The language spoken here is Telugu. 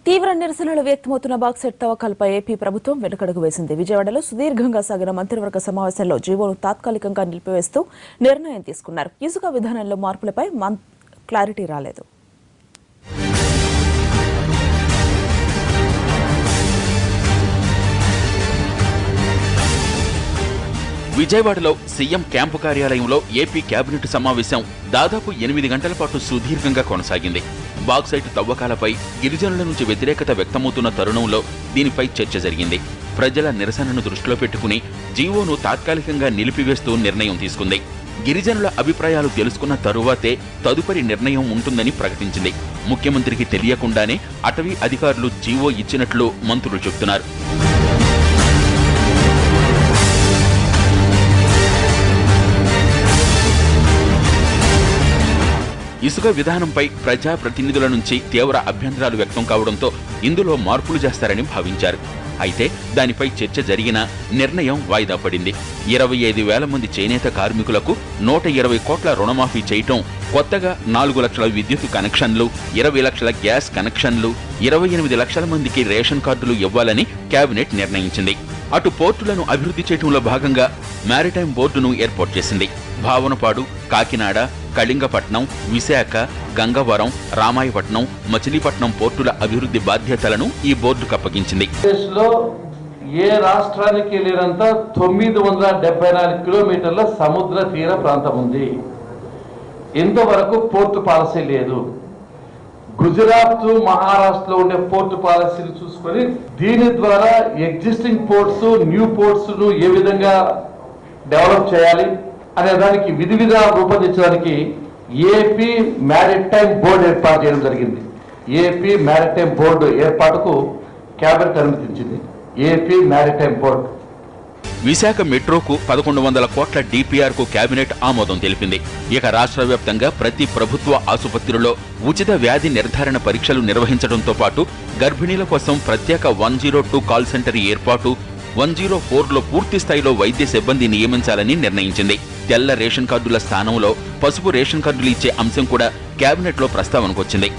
తీవ్ర నిరసనలు వ్యక్తమవుతున్న బాక్సైట్ తవ్వకాలపై ఏపీ ప్రభుత్వం వెనుకడుగు వేసింది. విజయవాడలో సుదీర్ఘంగా సాగిన మంత్రివర్గ సమావేశంలో జీవోను తాత్కాలికంగా నిలిపివేస్తూ నిర్ణయం తీసుకున్నారు. ఇసుక విధానంలో మార్పులపై క్లారిటీ రాలేదు. విజయవాడలో సీఎం క్యాంపు కార్యాలయంలో ఏపీ కేబినెట్ సమావేశం దాదాపు 8 గంటల పాటు సుదీర్ఘంగా కొనసాగింది. బాక్సైట్ తవ్వకాలపై గిరిజనుల నుంచి వ్యతిరేకత వ్యక్తమవుతున్న తరుణంలో దీనిపై చర్చ జరిగింది. ప్రజల నిరసనను దృష్టిలో పెట్టుకుని జీవోను తాత్కాలికంగా నిలిపివేస్తూ నిర్ణయం తీసుకుంది. గిరిజనుల అభిప్రాయాలు తెలుసుకున్న తరువాతే తదుపరి నిర్ణయం ఉంటుందని ప్రకటించింది. ముఖ్యమంత్రికి తెలియకుండానే అటవీ అధికారులు జీవో ఇచ్చినట్లు మంత్రులు చెబుతున్నారు. ఇసుక విధానంపై ప్రజాప్రతినిధుల నుంచి తీవ్ర అభ్యంతరాలు వ్యక్తం కావడంతో ఇందులో మార్పులు చేస్తారని భావించారు. అయితే దానిపై చర్చ జరిగినా నిర్ణయం వాయిదా పడింది. 25,000 మంది చేనేత కార్మికులకు 120 కోట్ల రుణమాఫీ చేయటం, కొత్తగా 4 లక్షల విద్యుత్ కనెక్షన్లు, 20 లక్షల గ్యాస్ కనెక్షన్లు, 28 లక్షల మందికి రేషన్ కార్డులు ఇవ్వాలని కేబినెట్ నిర్ణయించింది. అటు పోర్టులను అభివృద్ధి చేయడంలో భాగంగా మారిటైమ్ బోర్డును ఏర్పాటు చేసింది. భావనపాడు, కాకినాడ, కళింగపట్నం, విశాఖ, గంగవరం, రామాయపట్నం, మచిలీపట్నం పోర్టుల అభివృద్ధి బాధ్యతలను ఈ బోర్డుకు అప్పగించింది. ఏ రాష్ట్రానికి లేనంత 974 కిలోమీటర్ల సముద్ర తీర ప్రాంతం ఉంది. ఇంతవరకు పోర్టు పాలసీ లేదు. గుజరాత్, మహారాష్ట్రలో ఉండే పోర్టు పాలసీని చూసుకొని దీని ద్వారా ఎగ్జిస్టింగ్ పోర్ట్స్, న్యూ పోర్ట్స్ ను ఏ విధంగా డెవలప్ చేయాలి అనే దానికి విధి విధానాలు రూపొందించడానికి ఏపీ మ్యారిటైమ్ బోర్డు ఏర్పాటు చేయడం జరిగింది. ఏపీ మ్యారిటైమ్ బోర్డు ఏర్పాటుకు కేబినెట్ అనుమతించింది. AP maritime board. విశాఖ మెట్రోకు 1100 కోట్ల DPR కు కేబినెట్ ఆమోదం తెలిపింది. ఇక రాష్ట్ర వ్యాప్తంగా ప్రతి ప్రభుత్వ ఆసుపత్రిలో ఉచిత వ్యాధి నిర్ధారణ పరీక్షలు నిర్వహించడంతో పాటు గర్భిణీల కోసం ప్రత్యేక 102 కాల్ సెంటర్ ఏర్పాటు, 104లో పూర్తి స్థాయిలో వైద్య సిబ్బంది నియమించాలని నిర్ణయించింది. తెల్ల రేషన్ కార్డుల స్థానంలో పసుపు రేషన్ కార్డులు ఇచ్చే అంశం కూడా కేబినెట్లో ప్రస్తావనకొచ్చింది.